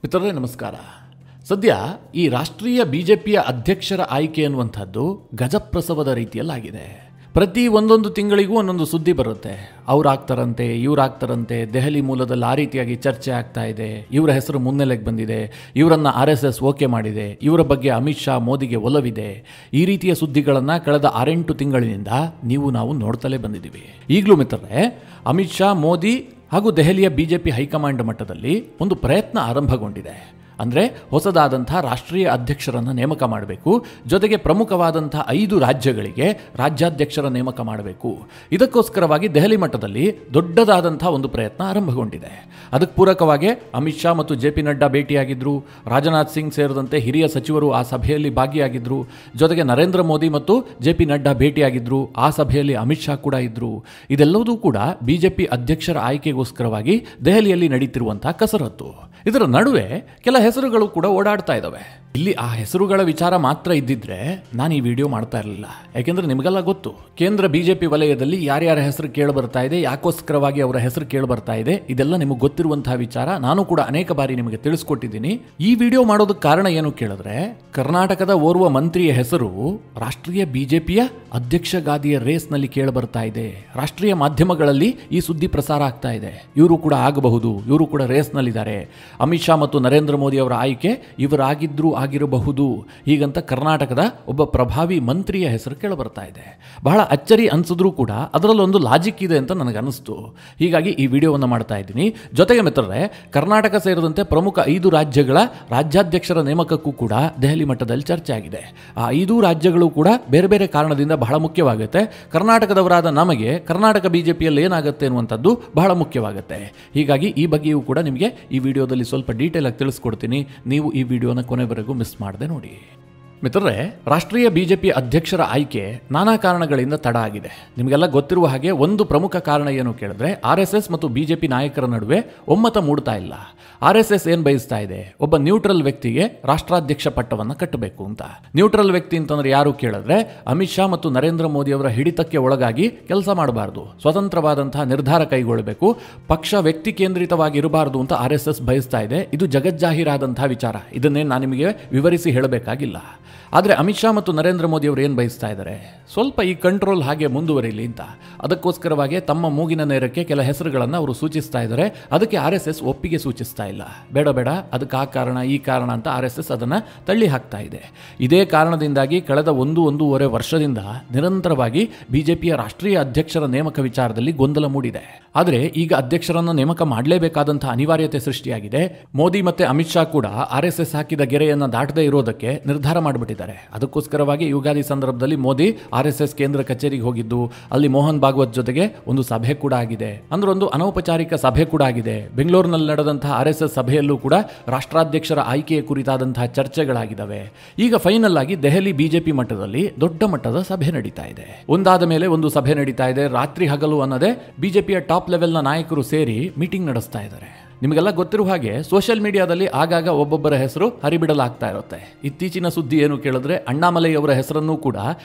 ಮಿತ್ರರೇ ನಮಸ್ಕಾರ. ಸದ್ಯ ಈ ರಾಷ್ಟ್ರೀಯ ಬಿಜೆಪಿಯ ಅಧ್ಯಕ್ಷರ ಆಯ್ಕೆ ಅನ್ನುವಂಥದ್ದು ಗಜಪ್ರಸವದ ರೀತಿಯಲ್ಲಾಗಿದೆ. ಪ್ರತಿ ಒಂದೊಂದು ತಿಂಗಳಿಗೂ ಒಂದೊಂದು ಸುದ್ದಿ ಬರುತ್ತೆ. ಅವ್ರಾಗ್ತಾರಂತೆ, ಇವ್ರಾಗ್ತಾರಂತೆ, ದೆಹಲಿ ಮೂಲದಲ್ಲಿ ಆ ರೀತಿಯಾಗಿ ಚರ್ಚೆ ಆಗ್ತಾ ಇದೆ, ಇವರ ಹೆಸರು ಮುನ್ನೆಲೆಗೆ ಬಂದಿದೆ, ಇವರನ್ನು RSS ಓಕೆ ಮಾಡಿದೆ, ಇವರ ಬಗ್ಗೆ ಅಮಿತ್ ಶಾ ಮೋದಿಗೆ ಒಲವಿದೆ. ಈ ರೀತಿಯ ಸುದ್ದಿಗಳನ್ನು ಕಳೆದ 6-8 ತಿಂಗಳಿನಿಂದ ನಾವು ನೋಡ್ತಲೇ ಬಂದಿದ್ದೀವಿ. ಈಗಲೂ ಮಿತ್ರರೇ, ಅಮಿತ್ ಶಾ, ಮೋದಿ ಹಾಗೂ ದೆಹಲಿಯ ಬಿಜೆಪಿ ಹೈಕಮಾಂಡ್ ಮಟ್ಟದಲ್ಲಿ ಒಂದು ಪ್ರಯತ್ನ ಆರಂಭಗೊಂಡಿದೆ. ಅಂದರೆ ಹೊಸದಾದಂಥ ರಾಷ್ಟ್ರೀಯ ಅಧ್ಯಕ್ಷರನ್ನು ನೇಮಕ ಮಾಡಬೇಕು, ಜೊತೆಗೆ ಪ್ರಮುಖವಾದಂಥ 5 ರಾಜ್ಯಗಳಿಗೆ ರಾಜ್ಯಾಧ್ಯಕ್ಷರ ನೇಮಕ ಮಾಡಬೇಕು. ಇದಕ್ಕೋಸ್ಕರವಾಗಿ ದೆಹಲಿ ಮಟ್ಟದಲ್ಲಿ ದೊಡ್ಡದಾದಂಥ ಒಂದು ಪ್ರಯತ್ನ ಆರಂಭಗೊಂಡಿದೆ. ಅದಕ್ಕೆ ಪೂರಕವಾಗಿ ಅಮಿತ್ ಶಾ ಮತ್ತು JP ನಡ್ಡಾ ಭೇಟಿಯಾಗಿದ್ದರು. ರಾಜನಾಥ್ ಸಿಂಗ್ ಸೇರಿದಂತೆ ಹಿರಿಯ ಸಚಿವರು ಆ ಸಭೆಯಲ್ಲಿ ಭಾಗಿಯಾಗಿದ್ದರು. ಜೊತೆಗೆ ನರೇಂದ್ರ ಮೋದಿ ಮತ್ತು JP ನಡ್ಡಾ ಭೇಟಿಯಾಗಿದ್ದರು. ಆ ಸಭೆಯಲ್ಲಿ ಅಮಿತ್ ಶಾ ಕೂಡ ಇದ್ದರು. ಇದೆಲ್ಲವೂ ಕೂಡ ಬಿಜೆಪಿ ಅಧ್ಯಕ್ಷರ ಆಯ್ಕೆಗೋಸ್ಕರವಾಗಿ ದೆಹಲಿಯಲ್ಲಿ ನಡೀತಿರುವಂಥ ಕಸರತ್ತು. ಇದರ ನಡುವೆ ಕೆಲ ಹೆಸರುಗಳು ಕೂಡ ಓಡಾಡ್ತಾ ಇದ್ದಾವೆ. ಇಲ್ಲಿ ಆ ಹೆಸರುಗಳ ವಿಚಾರ ಮಾತ್ರ ಇದ್ದಿದ್ರೆ ನಾನು ಈ ವಿಡಿಯೋ ಮಾಡ್ತಾ ಇರಲಿಲ್ಲ. ಯಾಕೆಂದ್ರೆ ನಿಮಗೆಲ್ಲ ಗೊತ್ತು, ಕೇಂದ್ರ ಬಿಜೆಪಿ ವಲಯದಲ್ಲಿ ಯಾರ್ಯಾರ ಹೆಸರು ಕೇಳಿ ಬರ್ತಾ ಇದೆ, ಯಾಕೋಸ್ಕರವಾಗಿ ಅವರ ಹೆಸರು ಕೇಳಿ ಬರ್ತಾ ಇದೆ, ಇದೆಲ್ಲ ನಿಮಗೆ ಗೊತ್ತಿರುವಂತಹ ವಿಚಾರ. ನಾನು ಕೂಡ ಅನೇಕ ಬಾರಿ ನಿಮಗೆ ತಿಳಿಸ್ಕೊಟ್ಟಿದ್ದೀನಿ. ಈ ವಿಡಿಯೋ ಮಾಡೋದಕ್ಕೆ ಕಾರಣ ಏನು ಕೇಳಿದ್ರೆ, ಕರ್ನಾಟಕದ ಓರ್ವ ಮಂತ್ರಿಯ ಹೆಸರು ರಾಷ್ಟ್ರೀಯ ಬಿಜೆಪಿಯ ಅಧ್ಯಕ್ಷ ಗಾದಿಯ ರೇಸ್ನಲ್ಲಿ ಕೇಳಿ ಬರ್ತಾ ಇದೆ. ರಾಷ್ಟ್ರೀಯ ಮಾಧ್ಯಮಗಳಲ್ಲಿ ಈ ಸುದ್ದಿ ಪ್ರಸಾರ ಆಗ್ತಾ ಇದೆ. ಇವರು ಕೂಡ ಆಗಬಹುದು, ಇವರು ಕೂಡ ರೇಸ್ನಲ್ಲಿದ್ದಾರೆ. ಅಮಿತ್ ಶಾ ಮತ್ತು ನರೇಂದ್ರ ಮೋದಿ ಅವರ ಆಯ್ಕೆ ಇವರಾಗಿದ್ರು ಆಗಿರಬಹುದು, ಹೀಗಂತ ಕರ್ನಾಟಕದ ಒಬ್ಬ ಪ್ರಭಾವಿ ಮಂತ್ರಿಯ ಹೆಸರು ಕೇಳಿ ಬರ್ತಾ ಇದೆ. ಬಹಳ ಅಚ್ಚರಿ ಅನ್ಸಿದ್ರೂ ಕೂಡ ಅದರಲ್ಲೊಂದು ಲಾಜಿಕ್ ಇದೆ ಅಂತ ನನಗನ್ನಿಸ್ತು. ಹೀಗಾಗಿ ಈ ವಿಡಿಯೋವನ್ನು ಮಾಡ್ತಾ ಇದ್ದೀನಿ. ಜೊತೆಗೆ ಮಿತ್ರರೇ, ಕರ್ನಾಟಕ ಸೇರಿದಂತೆ ಪ್ರಮುಖ 5 ರಾಜ್ಯಗಳ ರಾಜ್ಯಾಧ್ಯಕ್ಷರ ನೇಮಕಕ್ಕೂ ಕೂಡ ದೆಹಲಿ ಮಟ್ಟದಲ್ಲಿ ಚರ್ಚೆ ಆಗಿದೆ. ಆ 5 ರಾಜ್ಯಗಳು ಕೂಡ ಬೇರೆ ಬೇರೆ ಕಾರಣದಿಂದ ಬಹಳ ಮುಖ್ಯವಾಗುತ್ತೆ. ಕರ್ನಾಟಕದವರಾದ ನಮಗೆ ಕರ್ನಾಟಕ ಬಿಜೆಪಿಯಲ್ಲಿ ಏನಾಗುತ್ತೆ ಅನ್ನುವಂಥದ್ದು ಬಹಳ ಮುಖ್ಯವಾಗುತ್ತೆ. ಹೀಗಾಗಿ ಈ ಬಗ್ಗೆಯೂ ಕೂಡ ನಿಮಗೆ ಈ ವಿಡಿಯೋದಲ್ಲಿ ಸ್ವಲ್ಪ ಡೀಟೇಲ್ ಆಗಿ ತಿಳಿಸ್ಕೊಡ್ತೀನಿ. ನೀವು ಈ ವಿಡಿಯೋನ ಕೊನೆವರೆಗೂ ಮಿಸ್ ಮಾಡದೆ ನೋಡಿ. ಮಿತ್ರರೇ, ರಾಷ್ಟ್ರೀಯ ಬಿಜೆಪಿ ಅಧ್ಯಕ್ಷರ ಆಯ್ಕೆ ನಾನಾ ಕಾರಣಗಳಿಂದ ತಡ ಆಗಿದೆ. ನಿಮಗೆಲ್ಲ ಗೊತ್ತಿರುವ ಹಾಗೆ ಒಂದು ಪ್ರಮುಖ ಕಾರಣ ಏನು ಕೇಳಿದ್ರೆ, RSS ಮತ್ತು ಬಿಜೆಪಿ ನಾಯಕರ ನಡುವೆ ಒಮ್ಮತ ಮೂಡ್ತಾ ಇಲ್ಲ. RSS ಏನು ಬಯಸ್ತಾ ಇದೆ, ಒಬ್ಬ ನ್ಯೂಟ್ರಲ್ ವ್ಯಕ್ತಿಗೆ ರಾಷ್ಟ್ರಾಧ್ಯಕ್ಷ ಪಟ್ಟವನ್ನು ಕಟ್ಟಬೇಕು ಅಂತ. ನ್ಯೂಟ್ರಲ್ ವ್ಯಕ್ತಿ ಅಂತಂದ್ರೆ ಯಾರು ಕೇಳಿದ್ರೆ, ಅಮಿತ್ ಶಾ ಮತ್ತು ನರೇಂದ್ರ ಮೋದಿ ಅವರ ಹಿಡಿತಕ್ಕೆ ಒಳಗಾಗಿ ಕೆಲಸ ಮಾಡಬಾರದು, ಸ್ವತಂತ್ರವಾದಂತಹ ನಿರ್ಧಾರ ಕೈಗೊಳ್ಳಬೇಕು, ಪಕ್ಷ ವ್ಯಕ್ತಿ ಕೇಂದ್ರಿತವಾಗಿ ಇರಬಾರದು ಅಂತ RSS ಬಯಸ್ತಾ ಇದೆ. ಇದು ಜಗಜ್ಜಾಹೀರಾದಂತಹ ವಿಚಾರ. ಇದನ್ನೇ ನಾನು ನಿಮಗೆ ವಿವರಿಸಿ ಹೇಳಬೇಕಾಗಿಲ್ಲ. ಆದರೆ ಅಮಿತ್ ಶಾ ಮತ್ತು ನರೇಂದ್ರ ಮೋದಿ ಅವರು ಏನು ಬಯಸ್ತಾ ಇದ್ದಾರೆ, ಸ್ವಲ್ಪ ಈ ಕಂಟ್ರೋಲ್ ಹಾಗೆ ಮುಂದುವರಿಲಿ ಅಂತ. ಅದಕ್ಕೋಸ್ಕರವಾಗಿ ತಮ್ಮ ಮೂಗಿನ ನೇರಕ್ಕೆ ಕೆಲ ಹೆಸರುಗಳನ್ನು ಅವರು ಸೂಚಿಸ್ತಾ ಇದ್ದಾರೆ. ಅದಕ್ಕೆ RSS ಒಪ್ಪಿಗೆ ಸೂಚಿಸ್ತಾ ಇಲ್ಲ. ಬೇಡ ಅದಕ್ಕೆ ಆ ಕಾರಣ ಈ ಕಾರಣ ಅಂತ RSS ಅದನ್ನು ತಳ್ಳಿ ಹಾಕ್ತಾ ಇದೆ. ಇದೇ ಕಾರಣದಿಂದಾಗಿ ಕಳೆದ 1-1.5 ವರ್ಷದಿಂದ ನಿರಂತರವಾಗಿ ಬಿಜೆಪಿಯ ರಾಷ್ಟ್ರೀಯ ಅಧ್ಯಕ್ಷರ ನೇಮಕ ವಿಚಾರದಲ್ಲಿ ಗೊಂದಲ ಮೂಡಿದೆ. ಆದರೆ ಈಗ ಅಧ್ಯಕ್ಷರನ್ನು ನೇಮಕ ಮಾಡಲೇಬೇಕಾದಂತಹ ಅನಿವಾರ್ಯತೆ ಸೃಷ್ಟಿಯಾಗಿದೆ. ಮೋದಿ ಮತ್ತೆ ಅಮಿತ್ ಶಾ ಕೂಡ RSS ಹಾಕಿದ ಗೆರೆಯನ್ನು ದಾಟದೇ ಇರೋದಕ್ಕೆ ನಿರ್ಧಾರ ಮಾಡಿಬಿಟ್ಟಿದ್ದಾರೆ. ಅದಕ್ಕೋಸ್ಕರವಾಗಿ ಯುಗಾದಿ ಸಂದರ್ಭದಲ್ಲಿ ಮೋದಿ RSS ಕೇಂದ್ರ ಕಚೇರಿಗೆ ಹೋಗಿದ್ದು, ಅಲ್ಲಿ ಮೋಹನ್ ಭಾಗವತ್ ಜೊತೆಗೆ ಒಂದು ಸಭೆ ಕೂಡ ಆಗಿದೆ. ಅಂದ್ರೆ ಒಂದು ಅನೌಪಚಾರಿಕ ಸಭೆ ಕೂಡ ಆಗಿದೆ. ಬೆಂಗಳೂರಿನಲ್ಲಿ ನಡೆದಂತಹ RSS ಸಭೆಯಲ್ಲೂ ಕೂಡ ರಾಷ್ಟ್ರಾಧ್ಯಕ್ಷರ ಆಯ್ಕೆಯ ಕುರಿತಾದಂತಹ ಚರ್ಚೆಗಳಾಗಿದ್ದಾವೆ. ಈಗ ಫೈನಲ್ ಆಗಿ ದೆಹಲಿ ಬಿಜೆಪಿ ಮಟ್ಟದಲ್ಲಿ ದೊಡ್ಡ ಮಟ್ಟದ ಸಭೆ ನಡೀತಾ ಇದೆ. ಒಂದಾದ ಮೇಲೆ ಒಂದು ಸಭೆ ನಡೀತಾ ಇದೆ. ರಾತ್ರಿ ಹಗಲು ಅನ್ನದೇ ಬಿಜೆಪಿಯ ಟಾಪ್ ಲೆವೆಲ್ನ ನಾಯಕರು ಸೇರಿ ಮೀಟಿಂಗ್ ನಡೆಸ್ತಾ ಇದ್ದಾರೆ. ನಿಮಗೆಲ್ಲ ಗೊತ್ತಿರುವ ಹಾಗೆ ಸೋಷಿಯಲ್ ಮೀಡಿಯಾದಲ್ಲಿ ಆಗಾಗ ಒಬ್ಬೊಬ್ಬರ ಹೆಸರು ಹರಿಬಿಡಲಾಗ್ತಾ ಇರುತ್ತೆ. ಇತ್ತೀಚಿನ ಸುದ್ದಿ ಏನು ಕೇಳಿದ್ರೆ, ಅಣ್ಣಾಮಲೈ ಅವರ ಹೆಸರನ್ನು ಕೂಡ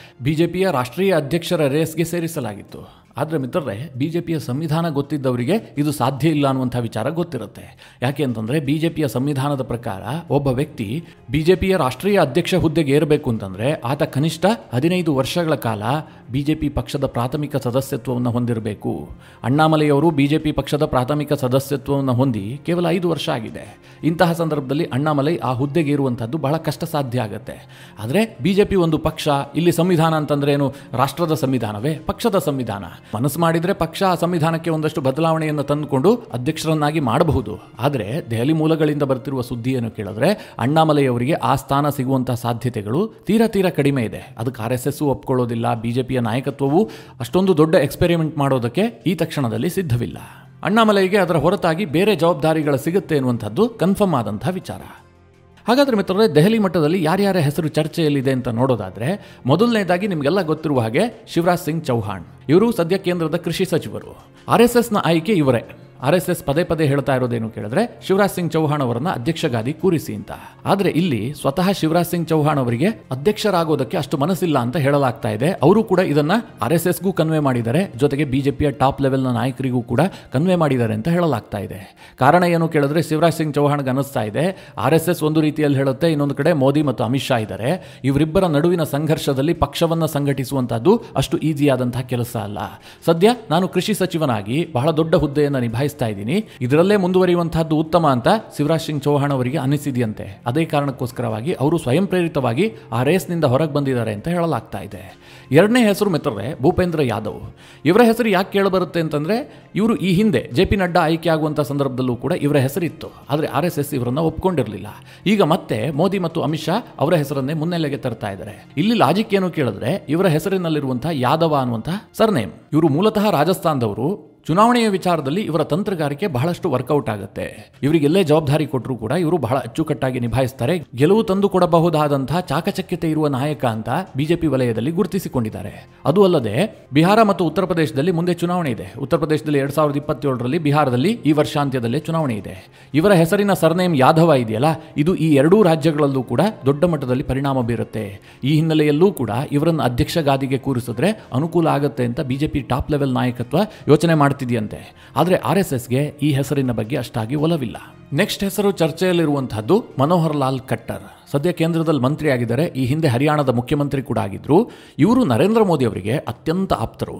ಬಿಜೆಪಿಯ ರಾಷ್ಟ್ರೀಯ ಅಧ್ಯಕ್ಷರ ರೇಸ್ಗೆ ಸೇರಿಸಲಾಗಿತ್ತು. ಆದರೆ ಮಿತ್ರರೇ, ಬಿಜೆಪಿಯ ಸಂವಿಧಾನ ಗೊತ್ತಿದ್ದವರಿಗೆ ಇದು ಸಾಧ್ಯ ಇಲ್ಲ ಅನ್ನುವಂಥ ವಿಚಾರ ಗೊತ್ತಿರುತ್ತೆ. ಯಾಕೆ ಅಂತಂದರೆ, ಬಿಜೆಪಿಯ ಸಂವಿಧಾನದ ಪ್ರಕಾರ ಒಬ್ಬ ವ್ಯಕ್ತಿ ಬಿಜೆಪಿಯ ರಾಷ್ಟ್ರೀಯ ಅಧ್ಯಕ್ಷ ಹುದ್ದೆಗೆ ಏರಬೇಕು ಅಂತಂದರೆ ಆತ ಕನಿಷ್ಠ 15 ವರ್ಷಗಳ ಕಾಲ ಬಿಜೆಪಿ ಪಕ್ಷದ ಪ್ರಾಥಮಿಕ ಸದಸ್ಯತ್ವವನ್ನು ಹೊಂದಿರಬೇಕು. ಅಣ್ಣಾಮಲೈ ಅವರು ಬಿಜೆಪಿ ಪಕ್ಷದ ಪ್ರಾಥಮಿಕ ಸದಸ್ಯತ್ವವನ್ನು ಹೊಂದಿ ಕೇವಲ 5 ವರ್ಷ ಆಗಿದೆ. ಇಂತಹ ಸಂದರ್ಭದಲ್ಲಿ ಅಣ್ಣಾಮಲೈ ಆ ಹುದ್ದೆಗೆ ಇರುವಂಥದ್ದು ಬಹಳ ಕಷ್ಟ ಸಾಧ್ಯ ಆಗುತ್ತೆ. ಆದರೆ ಬಿಜೆಪಿ ಒಂದು ಪಕ್ಷ, ಇಲ್ಲಿ ಸಂವಿಧಾನ ಅಂತಂದ್ರೆ ಏನು, ರಾಷ್ಟ್ರದ ಸಂವಿಧಾನವೇ, ಪಕ್ಷದ ಸಂವಿಧಾನ. ಮನಸ್ಸು ಮಾಡಿದ್ರೆ ಪಕ್ಷ ಆ ಸಂವಿಧಾನಕ್ಕೆ ಒಂದಷ್ಟು ಬದಲಾವಣೆಯನ್ನು ತಂದುಕೊಂಡು ಅಧ್ಯಕ್ಷರನ್ನಾಗಿ ಮಾಡಬಹುದು. ಆದರೆ ದೆಹಲಿ ಮೂಲಗಳಿಂದ ಬರ್ತಿರುವ ಸುದ್ದಿ ಏನು ಕೇಳಿದ್ರೆ, ಅಣ್ಣಾಮಲೈ ಅವರಿಗೆ ಆ ಸ್ಥಾನ ಸಿಗುವಂತಹ ಸಾಧ್ಯತೆಗಳು ತೀರಾ ಕಡಿಮೆ ಇದೆ. ಅದಕ್ಕೆ RSS ಒಪ್ಕೊಳ್ಳೋದಿಲ್ಲ. ಬಿಜೆಪಿಯ ನಾಯಕತ್ವವು ಅಷ್ಟೊಂದು ದೊಡ್ಡ ಎಕ್ಸ್ಪೆರಿಮೆಂಟ್ ಮಾಡೋದಕ್ಕೆ ಈ ತಕ್ಷಣದಲ್ಲಿ ಸಿದ್ಧವಿಲ್ಲ. ಅಣ್ಣಾಮಲೈಗೆ ಅದರ ಹೊರತಾಗಿ ಬೇರೆ ಜವಾಬ್ದಾರಿಗಳು ಸಿಗುತ್ತೆ ಎನ್ನುವಂಥದ್ದು ಕನ್ಫರ್ಮ್ ಆದಂತಹ ವಿಚಾರ. ಹಾಗಾದರೆ ಮಿತ್ರರೇ, ದೆಹಲಿ ಮಟ್ಟದಲ್ಲಿ ಯಾರ್ಯಾರ ಹೆಸರು ಚರ್ಚೆಯಲ್ಲಿದೆ ಅಂತ ನೋಡೋದಾದ್ರೆ, ಮೊದಲನೇದಾಗಿ ನಿಮಗೆಲ್ಲ ಗೊತ್ತಿರುವ ಹಾಗೆ ಶಿವರಾಜ್ ಸಿಂಗ್ ಚೌಹಾಣ್. ಇವರು ಸದ್ಯ ಕೇಂದ್ರದ ಕೃಷಿ ಸಚಿವರು. RSSನ ಆಯ್ಕೆ ಇವರೇ. RSS ಪದೇ ಪದೇ ಹೇಳ್ತಾ ಇರೋದೇನು ಕೇಳಿದ್ರೆ ಶಿವರಾಜ್ ಸಿಂಗ್ ಚೌಹಾಣ್ ಅವರನ್ನ ಅಧ್ಯಕ್ಷ ಗಾದಿ ಕೂರಿಸಿ ಅಂತ. ಆದ್ರೆ ಇಲ್ಲಿ ಸ್ವತಃ ಶಿವರಾಜ್ ಸಿಂಗ್ ಚೌಹಾಣ್ ಅವರಿಗೆ ಅಧ್ಯಕ್ಷರಾಗೋದಕ್ಕೆ ಅಷ್ಟು ಮನಸ್ಸಿಲ್ಲ ಅಂತ ಹೇಳಲಾಗ್ತಾ ಇದೆ. ಅವರು ಕೂಡ ಇದನ್ನ RSSಗೂ ಕನ್ವೆ ಮಾಡಿದ್ದಾರೆ, ಜೊತೆಗೆ ಬಿಜೆಪಿಯ ಟಾಪ್ ಲೆವೆಲ್ನ ನಾಯಕರಿಗೂ ಕೂಡ ಕನ್ವೆ ಮಾಡಿದ್ದಾರೆ ಅಂತ ಹೇಳಲಾಗ್ತಾ ಇದೆ. ಕಾರಣ ಏನು ಕೇಳಿದ್ರೆ ಶಿವರಾಜ್ ಸಿಂಗ್ ಚೌಹಾಣ್ಗೆ ಅನಿಸ್ತಾ ಇದೆ RSS ಒಂದು ರೀತಿಯಲ್ಲಿ ಹೇಳುತ್ತೆ, ಇನ್ನೊಂದು ಕಡೆ ಮೋದಿ ಮತ್ತು ಅಮಿತ್ ಶಾ ಇದ್ದಾರೆ, ಇವರಿಬ್ಬರ ನಡುವಿನ ಸಂಘರ್ಷದಲ್ಲಿ ಪಕ್ಷವನ್ನ ಸಂಘಟಿಸುವಂತಹದ್ದು ಅಷ್ಟು ಈಸಿ ಆದಂತಹ ಕೆಲಸ ಅಲ್ಲ. ಸದ್ಯ ನಾನು ಕೃಷಿ ಸಚಿವನಾಗಿ ಬಹಳ ದೊಡ್ಡ ಹುದ್ದೆಯನ್ನು ನಿಭಾಯಿಸ್ತಾ ಇದ್ದೀನಿ, ಇದರಲ್ಲೇ ಮುಂದುವರಿಯುವಂತಹದ್ದು ಉತ್ತಮ ಅಂತ ಶಿವರಾಜ್ ಸಿಂಗ್ ಚೌಹಾಣ್ ಅವರಿಗೆ ಅನಿಸಿದೆಯಂತೆ. ಅದೇ ಕಾರಣಕ್ಕೋಸ್ಕರವಾಗಿ ಅವರು ಸ್ವಯಂ ಪ್ರೇರಿತವಾಗಿ ಆ ರೇಸ್ನಿಂದ ಹೊರಗೆ ಬಂದಿದ್ದಾರೆ ಅಂತ ಹೇಳಲಾಗ್ತಾ ಇದೆ. ಎರಡನೇ ಹೆಸರು ಮಿತ್ರರೇ ಭೂಪೇಂದ್ರ ಯಾದವ್. ಇವರ ಹೆಸರು ಯಾಕೆ ಕೇಳಬರುತ್ತೆ ಅಂತಂದ್ರೆ ಇವರು ಈ ಹಿಂದೆ JP ನಡ್ಡಾ ಆಯ್ಕೆ ಆಗುವಂತಹ ಸಂದರ್ಭದಲ್ಲೂ ಕೂಡ ಇವರ ಹೆಸರಿತ್ತು, ಆದರೆ RSS ಇವರನ್ನ ಒಪ್ಕೊಂಡಿರಲಿಲ್ಲ. ಈಗ ಮತ್ತೆ ಮೋದಿ ಮತ್ತು ಅಮಿತ್ ಶಾ ಅವರ ಹೆಸರನ್ನೇ ಮುನ್ನೆಲೆಗೆ ತರ್ತಾ ಇದ್ದಾರೆ. ಇಲ್ಲಿ ಲಾಜಿಕ್ ಏನು ಕೇಳಿದ್ರೆ ಇವರ ಹೆಸರಿನಲ್ಲಿರುವಂತಹ ಯಾದವ ಅನ್ನುವಂತಹ ಸರ್ನೇಮ್. ಇವರು ಮೂಲತಃ ರಾಜಸ್ಥಾನದವರು. ಚುನಾವಣೆಯ ವಿಚಾರದಲ್ಲಿ ಇವರ ತಂತ್ರಗಾರಿಕೆ ಬಹಳಷ್ಟು ವರ್ಕೌಟ್ ಆಗುತ್ತೆ. ಇವರಿಗೆಲ್ಲೇ ಜವಾಬ್ದಾರಿ ಕೊಟ್ಟರು ಕೂಡ ಇವರು ಬಹಳ ಅಚ್ಚುಕಟ್ಟಾಗಿ ನಿಭಾಯಿಸ್ತಾರೆ. ಗೆಲುವು ತಂದು ಕೊಡಬಹುದಾದಂತಹ ಚಾಕಚಕ್ಯತೆ ಇರುವ ನಾಯಕ ಅಂತ ಬಿಜೆಪಿ ವಲಯದಲ್ಲಿ ಗುರುತಿಸಿಕೊಂಡಿದ್ದಾರೆ. ಅದು ಅಲ್ಲದೆ ಬಿಹಾರ ಮತ್ತು ಉತ್ತರ ಪ್ರದೇಶದಲ್ಲಿ ಮುಂದೆ ಚುನಾವಣೆ ಇದೆ. ಉತ್ತರ ಪ್ರದೇಶದಲ್ಲಿ 2027ರಲ್ಲಿ, ಬಿಹಾರದಲ್ಲಿ ಈ ವರ್ಷಾಂತ್ಯದಲ್ಲೇ ಚುನಾವಣೆ ಇದೆ. ಇವರ ಹೆಸರಿನ ಸರ್ನೇಮ್ ಯಾದವ ಇದೆಯಲ್ಲ, ಇದು ಈ ಎರಡೂ ರಾಜ್ಯಗಳಲ್ಲೂ ಕೂಡ ದೊಡ್ಡ ಮಟ್ಟದಲ್ಲಿ ಪರಿಣಾಮ ಬೀರುತ್ತೆ. ಈ ಹಿನ್ನೆಲೆಯಲ್ಲೂ ಕೂಡ ಇವರನ್ನು ಅಧ್ಯಕ್ಷ ಗಾದಿಗೆ ಕೂರಿಸಿದ್ರೆ ಅನುಕೂಲ ಆಗುತ್ತೆ ಅಂತ ಬಿಜೆಪಿ ಟಾಪ್ ಲೆವೆಲ್ ನಾಯಕತ್ವ ಯೋಚನೆ ಮಾಡ್ತಿದೆಯಂತೆ. ಆದರೆ RSSಗೆ ಈ ಹೆಸರಿನ ಬಗ್ಗೆ ಅಷ್ಟಾಗಿ ಒಲವಿಲ್ಲ. ನೆಕ್ಸ್ಟ್ ಹೆಸರು ಚರ್ಚೆಯಲ್ಲಿರುವಂತಹದ್ದು ಮನೋಹರ್ ಲಾಲ್ ಖಟ್ಟರ್. ಸದ್ಯ ಕೇಂದ್ರದಲ್ಲಿ ಮಂತ್ರಿ ಆಗಿದ್ದಾರೆ. ಈ ಹಿಂದೆ ಹರಿಯಾಣದ ಮುಖ್ಯಮಂತ್ರಿ ಕೂಡ ಆಗಿದ್ರು. ಇವರು ನರೇಂದ್ರ ಮೋದಿ ಅವರಿಗೆ ಅತ್ಯಂತ ಆಪ್ತರು.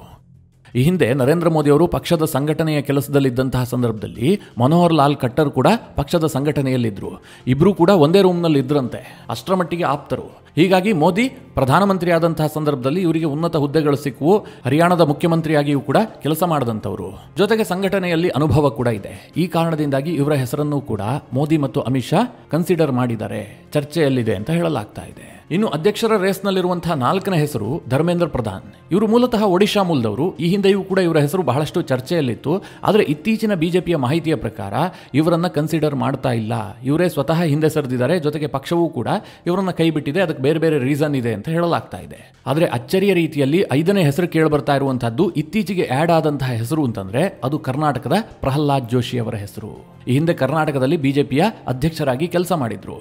ಈ ಹಿಂದೆ ನರೇಂದ್ರ ಮೋದಿ ಅವರು ಪಕ್ಷದ ಸಂಘಟನೆಯ ಕೆಲಸದಲ್ಲಿದ್ದಂತಹ ಸಂದರ್ಭದಲ್ಲಿ ಮನೋಹರ್ ಲಾಲ್ ಖಟ್ಟರ್ ಕೂಡ ಪಕ್ಷದ ಸಂಘಟನೆಯಲ್ಲಿದ್ದರು. ಇಬ್ಬರೂ ಕೂಡ ಒಂದೇ ರೂಮ್ನಲ್ಲಿ ಇದ್ರಂತೆ, ಅಷ್ಟರ ಮಟ್ಟಿಗೆ ಆಪ್ತರು. ಹೀಗಾಗಿ ಮೋದಿ ಪ್ರಧಾನಮಂತ್ರಿ ಆದಂತಹ ಸಂದರ್ಭದಲ್ಲಿ ಇವರಿಗೆ ಉನ್ನತ ಹುದ್ದೆಗಳು ಸಿಕ್ಕುವು. ಹರಿಯಾಣದ ಮುಖ್ಯಮಂತ್ರಿಯಾಗಿಯೂ ಕೂಡ ಕೆಲಸ ಮಾಡಿದಂಥವರು, ಜೊತೆಗೆ ಸಂಘಟನೆಯಲ್ಲಿ ಅನುಭವ ಕೂಡ ಇದೆ. ಈ ಕಾರಣದಿಂದಾಗಿ ಇವರ ಹೆಸರನ್ನು ಕೂಡ ಮೋದಿ ಮತ್ತು ಅಮಿತ್ ಶಾ ಕನ್ಸಿಡರ್ ಮಾಡಿದ್ದಾರೆ, ಚರ್ಚೆಯಲ್ಲಿದೆ ಅಂತ ಹೇಳಲಾಗ್ತಾ ಇದೆ. ಇನ್ನು ಅಧ್ಯಕ್ಷರ ರೇಸ್ನಲ್ಲಿರುವಂತಹ 4ನೇ ಹೆಸರು ಧರ್ಮೇಂದ್ರ ಪ್ರಧಾನ್. ಇವರು ಮೂಲತಃ ಒಡಿಶಾ ಮೂಲದವರು. ಈ ಹಿಂದೆಯೂ ಕೂಡ ಇವರ ಹೆಸರು ಬಹಳಷ್ಟು ಚರ್ಚೆಯಲ್ಲಿತ್ತು. ಆದರೆ ಇತ್ತೀಚಿನ ಬಿಜೆಪಿಯ ಮಾಹಿತಿಯ ಪ್ರಕಾರ ಇವರನ್ನ ಕನ್ಸಿಡರ್ ಮಾಡ್ತಾ ಇಲ್ಲ. ಇವರೇ ಸ್ವತಃ ಹಿಂದೆ ಸರಿದಿದ್ದಾರೆ, ಜೊತೆಗೆ ಪಕ್ಷವೂ ಕೂಡ ಇವರನ್ನ ಕೈ ಬಿಟ್ಟಿದೆ. ಅದಕ್ಕೆ ಬೇರೆ ಬೇರೆ ರೀಸನ್ ಇದೆ ಅಂತ ಹೇಳಲಾಗ್ತಾ ಇದೆ. ಆದರೆ ಅಚ್ಚರಿಯ ರೀತಿಯಲ್ಲಿ 5ನೇ ಹೆಸರು ಕೇಳಿ ಬರ್ತಾ ಇರುವಂತಹದ್ದು, ಇತ್ತೀಚೆಗೆ ಆಡ್ ಆದಂತಹ ಹೆಸರು ಅಂತಂದ್ರೆ ಅದು ಕರ್ನಾಟಕದ ಪ್ರಹ್ಲಾದ್ ಜೋಶಿ ಅವರ ಹೆಸರು. ಈ ಹಿಂದೆ ಕರ್ನಾಟಕದಲ್ಲಿ ಬಿಜೆಪಿಯ ಅಧ್ಯಕ್ಷರಾಗಿ ಕೆಲಸ ಮಾಡಿದ್ರು.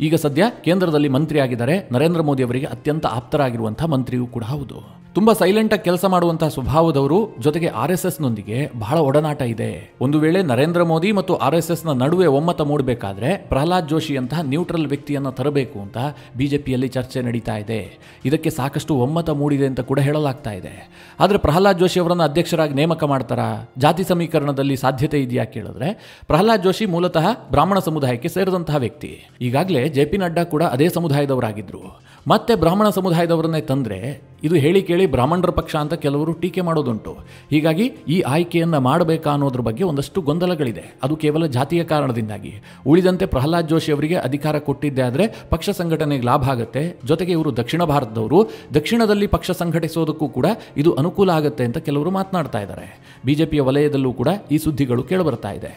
ಈಗ ಸದ್ಯ ಕೇಂದ್ರದಲ್ಲಿ ಮಂತ್ರಿ ಆಗಿದ್ದಾರೆ. ನರೇಂದ್ರ ಮೋದಿ ಅವರಿಗೆ ಅತ್ಯಂತ ಆಪ್ತರಾಗಿರುವಂತಹ ಮಂತ್ರಿಯೂ ಕೂಡ ಹೌದು. ತುಂಬಾ ಸೈಲೆಂಟ್ ಆಗಿ ಕೆಲಸ ಮಾಡುವಂತಹ ಸ್ವಭಾವದವರು, ಜೊತೆಗೆ RSSನೊಂದಿಗೆ ಬಹಳ ಒಡನಾಟ ಇದೆ. ಒಂದು ವೇಳೆ ನರೇಂದ್ರ ಮೋದಿ ಮತ್ತು RSSನ ನಡುವೆ ಒಮ್ಮತ ಮೂಡಬೇಕಾದ್ರೆ ಪ್ರಹ್ಲಾದ್ ಜೋಶಿ ಅಂತಹ ನ್ಯೂಟ್ರಲ್ ವ್ಯಕ್ತಿಯನ್ನು ತರಬೇಕು ಅಂತ ಬಿಜೆಪಿಯಲ್ಲಿ ಚರ್ಚೆ ನಡೀತಾ ಇದೆ. ಇದಕ್ಕೆ ಸಾಕಷ್ಟು ಒಮ್ಮತ ಮೂಡಿದೆ ಅಂತ ಕೂಡ ಹೇಳಲಾಗ್ತಾ ಇದೆ. ಆದರೆ ಪ್ರಹ್ಲಾದ್ ಜೋಶಿ ಅವರನ್ನು ಅಧ್ಯಕ್ಷರಾಗಿ ನೇಮಕ ಮಾಡ್ತಾರಾ? ಜಾತಿ ಸಮೀಕರಣದಲ್ಲಿ ಸಾಧ್ಯತೆ ಇದೆಯಾ ಕೇಳಿದ್ರೆ, ಪ್ರಹ್ಲಾದ್ ಜೋಶಿ ಮೂಲತಃ ಬ್ರಾಹ್ಮಣ ಸಮುದಾಯಕ್ಕೆ ಸೇರಿದಂತಹ ವ್ಯಕ್ತಿ. ಈಗಾಗಲೇ JP ನಡ್ಡಾ ಕೂಡ ಅದೇ ಸಮುದಾಯದವರಾಗಿದ್ರು. ಮತ್ತೆ ಬ್ರಾಹ್ಮಣ ಸಮುದಾಯದವರನ್ನೇ ತಂದ್ರೆ ಇದು ಹೇಳಿ ಕೇಳಿ ಬ್ರಾಹ್ಮಣರ ಪಕ್ಷ ಅಂತ ಕೆಲವರು ಟೀಕೆ ಮಾಡೋದುಂಟು. ಹೀಗಾಗಿ ಈ ಆಯ್ಕೆಯನ್ನ ಮಾಡಬೇಕಾ ಅನ್ನೋದ್ರ ಬಗ್ಗೆ ಒಂದಷ್ಟು ಗೊಂದಲಗಳಿದೆ. ಅದು ಕೇವಲ ಜಾತಿಯ ಕಾರಣದಿಂದಾಗಿ. ಉಳಿದಂತೆ ಪ್ರಹ್ಲಾದ್ ಜೋಶಿ ಅವರಿಗೆ ಅಧಿಕಾರ ಕೊಟ್ಟಿದ್ದೆ ಆದರೆ ಪಕ್ಷ ಸಂಘಟನೆಗೆ ಲಾಭ ಆಗುತ್ತೆ. ಜೊತೆಗೆ ಇವರು ದಕ್ಷಿಣ ಭಾರತದವರು, ದಕ್ಷಿಣದಲ್ಲಿ ಪಕ್ಷ ಸಂಘಟಿಸೋದಕ್ಕೂ ಕೂಡ ಇದು ಅನುಕೂಲ ಆಗುತ್ತೆ ಅಂತ ಕೆಲವರು ಮಾತನಾಡ್ತಾ ಇದ್ದಾರೆ. ಬಿಜೆಪಿಯ ವಲಯದಲ್ಲೂ ಕೂಡ ಈ ಸುದ್ದಿಗಳು ಕೇಳಿಬರ್ತಾ ಇದೆ.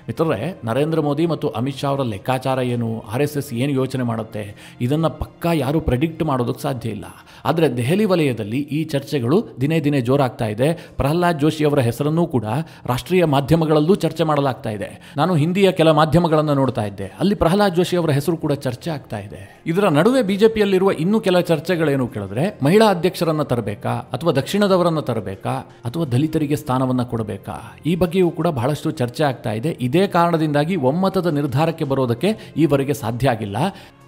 ಮಿತ್ರರೇ, ನರೇಂದ್ರ ಮೋದಿ ಮತ್ತು ಅಮಿತ್ ಶಾ ಅವರ ಲೆಕ್ಕಾಚಾರ ಏನು, RSS ಏನು ಯೋಚನೆ ಮಾಡುತ್ತೆ, ಇದನ್ನು ಪಕ್ಕಾ ಯಾರೂ ಪ್ರೆಡಿಕ್ಟ್ ಮಾಡೋದಕ್ಕೆ ಸಾಧ್ಯ ಇಲ್ಲ. ಆದರೆ ದೆಹಲಿ ವಲಯದಲ್ಲಿ ಈ ಚರ್ಚೆಗಳು ದಿನೇ ದಿನೇ ಜೋರಾಗ್ತಾ ಇದೆ. ಪ್ರಹ್ಲಾದ್ ಜೋಶಿ ಅವರ ಹೆಸರನ್ನೂ ಕೂಡ ರಾಷ್ಟ್ರೀಯ ಮಾಧ್ಯಮಗಳಲ್ಲೂ ಚರ್ಚೆ ಮಾಡಲಾಗ್ತಾ ಇದೆ. ನಾನು ಹಿಂದಿಯ ಕೆಲ ಮಾಧ್ಯಮಗಳನ್ನು ನೋಡ್ತಾ ಇದ್ದೆ, ಅಲ್ಲಿ ಪ್ರಹ್ಲಾದ್ ಜೋಶಿ ಅವರ ಹೆಸರು ಕೂಡ ಚರ್ಚೆ ಆಗ್ತಾ ಇದೆ. ಇದರ ನಡುವೆ ಬಿಜೆಪಿಯಲ್ಲಿರುವ ಇನ್ನೂ ಕೆಲ ಚರ್ಚೆಗಳೇನು ಕೇಳಿದ್ರೆ, ಮಹಿಳಾ ಅಧ್ಯಕ್ಷರನ್ನ ತರಬೇಕಾ, ಅಥವಾ ದಕ್ಷಿಣದವರನ್ನ ತರಬೇಕಾ, ಅಥವಾ ದಲಿತರಿಗೆ ಸ್ಥಾನವನ್ನ ಕೊಡಬೇಕಾ, ಈ ಬಗ್ಗೆಯೂ ಕೂಡ ಬಹಳಷ್ಟು ಚರ್ಚೆ ಆಗ್ತಾ ಇದೆ. ಇದೇ ಕಾರಣದಿಂದಾಗಿ ಒಮ್ಮತದ ನಿರ್ಧಾರಕ್ಕೆ ಬರೋದಕ್ಕೆ ಈವರೆಗೆ ಸಾಧ್ಯ ಆಗಿಲ್ಲ.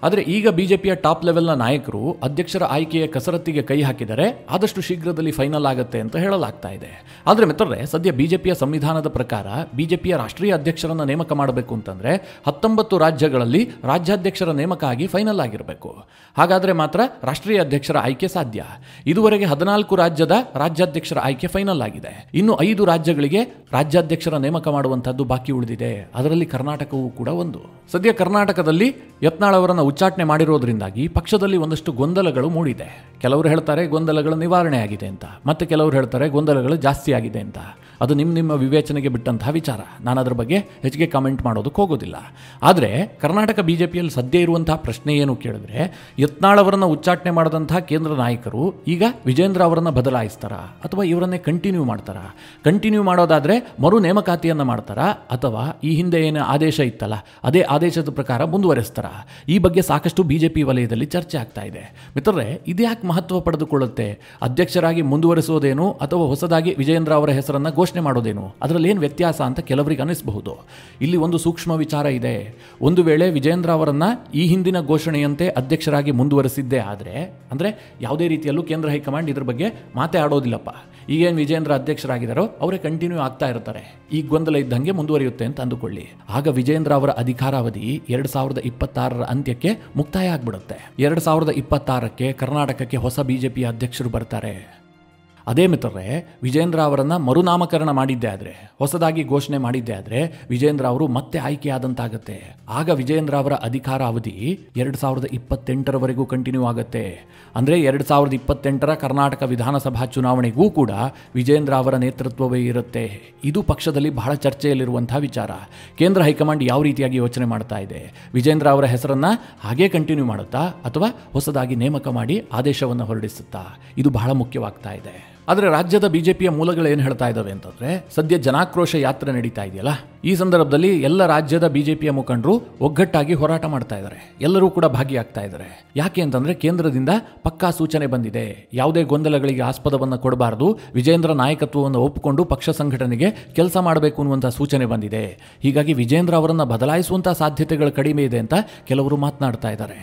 ಆದರೆ ಈಗ ಬಿಜೆಪಿಯ ಟಾಪ್ ಲೆವೆಲ್ನ ನಾಯಕರು ಅಧ್ಯಕ್ಷರ ಆಯ್ಕೆಯ ಕಸರತ್ತಿಗೆ ಕೈ ಹಾಕಿದರೆ ಆದಷ್ಟು ಶೀಘ್ರದಲ್ಲಿ ಫೈನಲ್ ಆಗುತ್ತೆ ಅಂತ ಹೇಳಲಾಗ್ತಾ ಇದೆ. ಆದರೆ ಮಿತ್ರರೇ, ಸದ್ಯ ಬಿಜೆಪಿಯ ಸಂವಿಧಾನದ ಪ್ರಕಾರ ಬಿಜೆಪಿಯ ರಾಷ್ಟ್ರೀಯ ಅಧ್ಯಕ್ಷರನ್ನ ನೇಮಕ ಮಾಡಬೇಕು ಅಂತಂದ್ರೆ 19 ರಾಜ್ಯಗಳಲ್ಲಿ ರಾಜ್ಯಾಧ್ಯಕ್ಷರ ನೇಮಕ ಆಗಿ ಫೈನಲ್ ಆಗಿರಬೇಕು. ಹಾಗಾದ್ರೆ ಮಾತ್ರ ರಾಷ್ಟ್ರೀಯ ಅಧ್ಯಕ್ಷರ ಆಯ್ಕೆ ಸಾಧ್ಯ. ಇದುವರೆಗೆ 14 ರಾಜ್ಯದ ರಾಜ್ಯಾಧ್ಯಕ್ಷರ ಆಯ್ಕೆ ಫೈನಲ್ ಆಗಿದೆ. ಇನ್ನು 5 ರಾಜ್ಯಗಳಿಗೆ ರಾಜ್ಯಾಧ್ಯಕ್ಷರ ನೇಮಕ ಮಾಡುವಂತಹದ್ದು ಬಾಕಿ ಉಳಿದಿದೆ. ಅದರಲ್ಲಿ ಕರ್ನಾಟಕವೂ ಕೂಡ ಒಂದು. ಸದ್ಯ ಕರ್ನಾಟಕದಲ್ಲಿ ಯತ್ನಾಳ್ ಅವರನ್ನು ಉಚ್ಚಾಟನೆ ಮಾಡಿರೋದ್ರಿಂದಾಗಿ ಪಕ್ಷದಲ್ಲಿ ಒಂದಷ್ಟು ಗೊಂದಲಗಳು ಮೂಡಿದೆ. ಕೆಲವರು ಹೇಳ್ತಾರೆ ಗೊಂದಲಗಳ ನಿವಾರಣೆ ಆಗಿದೆ ಅಂತ, ಮತ್ತೆ ಕೆಲವರು ಹೇಳ್ತಾರೆ ಗೊಂದಲಗಳು ಜಾಸ್ತಿ ಆಗಿದೆ ಅಂತ. ಅದು ನಿಮ್ಮ ವಿವೇಚನೆಗೆ ಬಿಟ್ಟಂತಹ ವಿಚಾರ. ನಾನು ಅದರ ಬಗ್ಗೆ ಹೆಚ್ಚಿಗೆ ಕಾಮೆಂಟ್ ಮಾಡೋದಕ್ಕೆ ಹೋಗೋದಿಲ್ಲ. ಆದರೆ ಕರ್ನಾಟಕ ಬಿಜೆಪಿಯಲ್ಲಿ ಸದ್ಯ ಇರುವಂತಹ ಪ್ರಶ್ನೆ ಏನು ಕೇಳಿದ್ರೆ, ಯತ್ನಾಳ್ ಅವರನ್ನು ಉಚ್ಚಾಟನೆ ಮಾಡಿದಂತಹ ಕೇಂದ್ರ ನಾಯಕರು ಈಗ ವಿಜೇಂದ್ರ ಅವರನ್ನು ಬದಲಾಯಿಸ್ತಾರಾ ಅಥವಾ ಇವರನ್ನೇ ಕಂಟಿನ್ಯೂ ಮಾಡ್ತಾರಾ? ಕಂಟಿನ್ಯೂ ಮಾಡೋದಾದರೆ ಮರು ನೇಮಕಾತಿಯನ್ನು ಮಾಡ್ತಾರಾ ಅಥವಾ ಈ ಹಿಂದೆ ಏನು ಆದೇಶ ಇತ್ತಲ್ಲ ಅದೇ ಆದೇಶದ ಪ್ರಕಾರ ಮುಂದುವರೆಸ್ತಾರಾ? ಈ ಬಗ್ಗೆ ಸಾಕಷ್ಟು ಬಿಜೆಪಿ ವಲಯದಲ್ಲಿ ಚರ್ಚೆ ಆಗ್ತಾ ಇದೆ. ಮಿತ್ರರೇ, ಇದ್ಯಾಕೆ ಮಹತ್ವ ಪಡೆದುಕೊಳ್ಳುತ್ತೆ? ಅಧ್ಯಕ್ಷರಾಗಿ ಮುಂದುವರೆಸೋದೇನು ಅಥವಾ ಹೊಸದಾಗಿ ವಿಜೇಂದ್ರ ಅವರ ಹೆಸರನ್ನು ಘೋಷಣೆ ಮಾಡೋದೇನು? ಅದರಲ್ಲಿ ಏನು ವ್ಯತ್ಯಾಸ ಅಂತ ಕೆಲವರಿಗೆ ಅನಿಸಬಹುದು. ಇಲ್ಲಿ ಒಂದು ಸೂಕ್ಷ್ಮ ವಿಚಾರ ಇದೆ. ಒಂದು ವೇಳೆ ವಿಜೇಂದ್ರ ಅವರನ್ನು ಈ ಹಿಂದಿನ ಘೋಷಣೆಯಂತೆ ಅಧ್ಯಕ್ಷರಾಗಿ ಮುಂದುವರೆಸಿದ್ದೇ ಆದರೆ, ಅಂದರೆ ಯಾವುದೇ ರೀತಿಯಲ್ಲೂ ಕೇಂದ್ರ ಹೈಕಮಾಂಡ್ ಇದ್ರ ಬಗ್ಗೆ ಮಾತೇ ಆಡೋದಿಲ್ಲಪ್ಪ, ಈಗೇನು ವಿಜೇಂದ್ರ ಅಧ್ಯಕ್ಷರಾಗಿದ್ದಾರೋ ಅವರೇ ಕಂಟಿನ್ಯೂ ಆಗ್ತಾ ಇರ್ತಾರೆ, ಈ ಗೊಂದಲ ಇದ್ದಂಗೆ ಮುಂದುವರಿಯುತ್ತೆ ಅಂತ ಅಂದುಕೊಳ್ಳಿ. ಆಗ ವಿಜೇಂದ್ರ ಅವರ ಅಧಿಕಾರಾವಧಿ 2026ರ ಅಂತ್ಯಕ್ಕೆ ಮುಕ್ತಾಯ ಆಗ್ಬಿಡುತ್ತೆ. 2026ಕ್ಕೆ ಕರ್ನಾಟಕಕ್ಕೆ ಹೊಸ ಬಿಜೆಪಿಯ ಅಧ್ಯಕ್ಷರು ಬರ್ತಾರೆ. ಅದೇ ಮಿತ್ರರೇ, ವಿಜೇಂದ್ರ ಅವರನ್ನು ಮರುನಾಮಕರಣ ಮಾಡಿದ್ದೇ ಆದರೆ, ಹೊಸದಾಗಿ ಘೋಷಣೆ ಮಾಡಿದ್ದೇ ಆದರೆ ವಿಜೇಂದ್ರ ಅವರು ಮತ್ತೆ ಆಯ್ಕೆಯಾದಂತಾಗತ್ತೆ. ಆಗ ವಿಜೇಂದ್ರ ಅವರ ಅಧಿಕಾರ ಅವಧಿ 2028ರವರೆಗೂ ಕಂಟಿನ್ಯೂ ಆಗುತ್ತೆ. ಅಂದರೆ 2028ರ ಕರ್ನಾಟಕ ವಿಧಾನಸಭಾ ಚುನಾವಣೆಗೂ ಕೂಡ ವಿಜೇಂದ್ರ ಅವರ ನೇತೃತ್ವವೇ ಇರುತ್ತೆ. ಇದು ಪಕ್ಷದಲ್ಲಿ ಬಹಳ ಚರ್ಚೆಯಲ್ಲಿರುವಂತಹ ವಿಚಾರ. ಕೇಂದ್ರ ಹೈಕಮಾಂಡ್ ಯಾವ ರೀತಿಯಾಗಿ ಯೋಚನೆ ಮಾಡ್ತಾ ಇದೆ? ವಿಜೇಂದ್ರ ಅವರ ಹೆಸರನ್ನು ಹಾಗೇ ಕಂಟಿನ್ಯೂ ಮಾಡುತ್ತಾ ಅಥವಾ ಹೊಸದಾಗಿ ನೇಮಕ ಮಾಡಿ ಆದೇಶವನ್ನು ಹೊರಡಿಸುತ್ತಾ? ಇದು ಬಹಳ ಮುಖ್ಯವಾಗ್ತಾ ಇದೆ. ಆದರೆ ರಾಜ್ಯದ ಬಿಜೆಪಿಯ ಮೂಲಗಳು ಏನು ಹೇಳ್ತಾ ಇದ್ದಾವೆ ಅಂತಂದರೆ, ಸದ್ಯ ಜನಾಕ್ರೋಶ ಯಾತ್ರೆ ನಡೀತಾ ಇದೆಯಲ್ಲ, ಈ ಸಂದರ್ಭದಲ್ಲಿ ಎಲ್ಲ ರಾಜ್ಯದ ಬಿಜೆಪಿಯ ಮುಖಂಡರು ಒಗ್ಗಟ್ಟಾಗಿ ಹೋರಾಟ ಮಾಡ್ತಾ ಇದ್ದಾರೆ. ಎಲ್ಲರೂ ಕೂಡ ಭಾಗಿಯಾಗ್ತಾ ಇದ್ದಾರೆ. ಯಾಕೆ ಅಂತಂದರೆ ಕೇಂದ್ರದಿಂದ ಪಕ್ಕಾ ಸೂಚನೆ ಬಂದಿದೆ. ಯಾವುದೇ ಗೊಂದಲಗಳಿಗೆ ಆಸ್ಪದವನ್ನು ಕೊಡಬಾರದು, ವಿಜೇಂದ್ರ ನಾಯಕತ್ವವನ್ನು ಒಪ್ಪಿಕೊಂಡು ಪಕ್ಷ ಸಂಘಟನೆಗೆ ಕೆಲಸ ಮಾಡಬೇಕು ಅನ್ನುವಂಥ ಸೂಚನೆ ಬಂದಿದೆ. ಹೀಗಾಗಿ ವಿಜೇಂದ್ರ ಅವರನ್ನು ಬದಲಾಯಿಸುವಂಥ ಸಾಧ್ಯತೆಗಳು ಕಡಿಮೆ ಇದೆ ಅಂತ ಕೆಲವರು ಮಾತನಾಡ್ತಾ ಇದ್ದಾರೆ.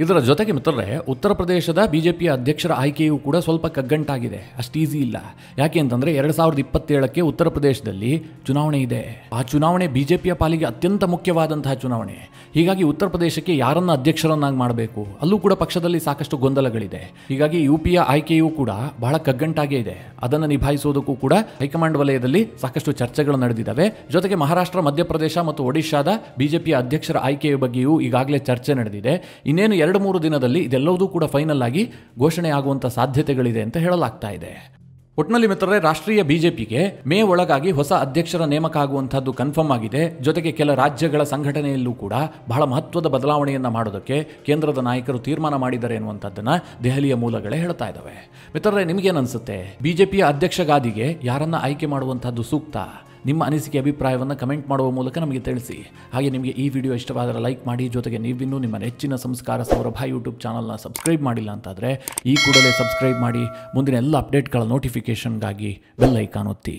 ಇದರ ಜೊತೆಗೆ ಮಿತ್ರರೇ, ಉತ್ತರ ಪ್ರದೇಶದ ಬಿಜೆಪಿಯ ಅಧ್ಯಕ್ಷರ ಆಯ್ಕೆಯೂ ಕೂಡ ಸ್ವಲ್ಪ ಕಗ್ಗಂಟಾಗಿದೆ. ಅಷ್ಟು ಈಸಿ ಇಲ್ಲ. ಯಾಕೆ ಅಂತಂದರೆ 2027ಕ್ಕೆ ಉತ್ತರ ಪ್ರದೇಶದಲ್ಲಿ ಚುನಾವಣೆ ಇದೆ. ಆ ಚುನಾವಣೆ ಬಿಜೆಪಿಯ ಪಾಲಿಗೆ ಅತ್ಯಂತ ಮುಖ್ಯವಾದಂತಹ ಚುನಾವಣೆ. ಹೀಗಾಗಿ ಉತ್ತರ ಪ್ರದೇಶಕ್ಕೆ ಯಾರನ್ನ ಅಧ್ಯಕ್ಷರನ್ನಾಗಿ ಮಾಡಬೇಕು, ಅಲ್ಲೂ ಕೂಡ ಪಕ್ಷದಲ್ಲಿ ಸಾಕಷ್ಟು ಗೊಂದಲಗಳಿದೆ. ಹೀಗಾಗಿ ಯುಪಿಯ ಆಯ್ಕೆಯೂ ಕೂಡ ಬಹಳ ಕಗ್ಗಂಟಾಗೇ ಇದೆ. ಅದನ್ನು ನಿಭಾಯಿಸೋದಕ್ಕೂ ಕೂಡ ಹೈಕಮಾಂಡ್ ವಲಯದಲ್ಲಿ ಸಾಕಷ್ಟು ಚರ್ಚೆಗಳು ನಡೆದಿದ್ದಾವೆ. ಜೊತೆಗೆ ಮಹಾರಾಷ್ಟ್ರ, ಮಧ್ಯಪ್ರದೇಶ ಮತ್ತು ಒಡಿಶಾದ ಬಿಜೆಪಿಯ ಅಧ್ಯಕ್ಷರ ಆಯ್ಕೆಯ ಬಗ್ಗೆಯೂ ಈಗಾಗಲೇ ಚರ್ಚೆ ನಡೆದಿದೆ. ಇನ್ನೇನು 2-3 ದಿನದಲ್ಲಿ ಇದೆಲ್ಲವೂ ಕೂಡ ಫೈನಲ್ ಆಗಿ ಘೋಷಣೆ ಆಗುವಂಥ ಸಾಧ್ಯತೆಗಳಿದೆ ಅಂತ ಹೇಳಲಾಗ್ತಾ ಇದೆ. ಒಟ್ಟಿನಲ್ಲಿ ಮಿತ್ರರೇ, ರಾಷ್ಟ್ರೀಯ ಬಿಜೆಪಿಗೆ ಮೇ ಒಳಗಾಗಿ ಹೊಸ ಅಧ್ಯಕ್ಷರ ನೇಮಕ ಆಗುವಂಥದ್ದು ಕನ್ಫರ್ಮ್ ಆಗಿದೆ. ಜೊತೆಗೆ ಕೆಲ ರಾಜ್ಯಗಳ ಸಂಘಟನೆಯಲ್ಲೂ ಕೂಡ ಬಹಳ ಮಹತ್ವದ ಬದಲಾವಣೆಯನ್ನು ಮಾಡೋದಕ್ಕೆ ಕೇಂದ್ರದ ನಾಯಕರು ತೀರ್ಮಾನ ಮಾಡಿದ್ದಾರೆ ಎನ್ನುವಂಥದ್ದನ್ನು ದೆಹಲಿಯ ಮೂಲಗಳೇ ಹೇಳ್ತಾ ಇದ್ದಾವೆ. ಮಿತ್ರರೇ, ನಿಮಗೇನನ್ಸುತ್ತೆ? ಬಿಜೆಪಿಯ ಅಧ್ಯಕ್ಷ ಗಾದಿಗೆ ಯಾರನ್ನ ಆಯ್ಕೆ ಮಾಡುವಂಥದ್ದು ಸೂಕ್ತ? ನಿಮ್ಮ ಅನಿಸಿಕೆ, ಅಭಿಪ್ರಾಯವನ್ನು ಕಮೆಂಟ್ ಮಾಡುವ ಮೂಲಕ ನಮಗೆ ತಿಳಿಸಿ. ಹಾಗೆ ನಿಮಗೆ ಈ ವಿಡಿಯೋ ಇಷ್ಟವಾದರೆ ಲೈಕ್ ಮಾಡಿ. ಜೊತೆಗೆ ನೀವಿನ್ನೂ ನಿಮ್ಮ ನೆಚ್ಚಿನ ಸಂಸ್ಕಾರ ಸೌರಭ ಯೂಟ್ಯೂಬ್ ಚಾನಲ್ನ ಸಬ್ಸ್ಕ್ರೈಬ್ ಮಾಡಿಲ್ಲ ಅಂತಾದರೆ ಈ ಕೂಡಲೇ ಸಬ್ಸ್ಕ್ರೈಬ್ ಮಾಡಿ. ಮುಂದಿನ ಎಲ್ಲ ಅಪ್ಡೇಟ್ಗಳ ನೋಟಿಫಿಕೇಷನ್ಗಾಗಿ ಬೆಲ್ ಐಕಾನ್ ಒತ್ತಿ.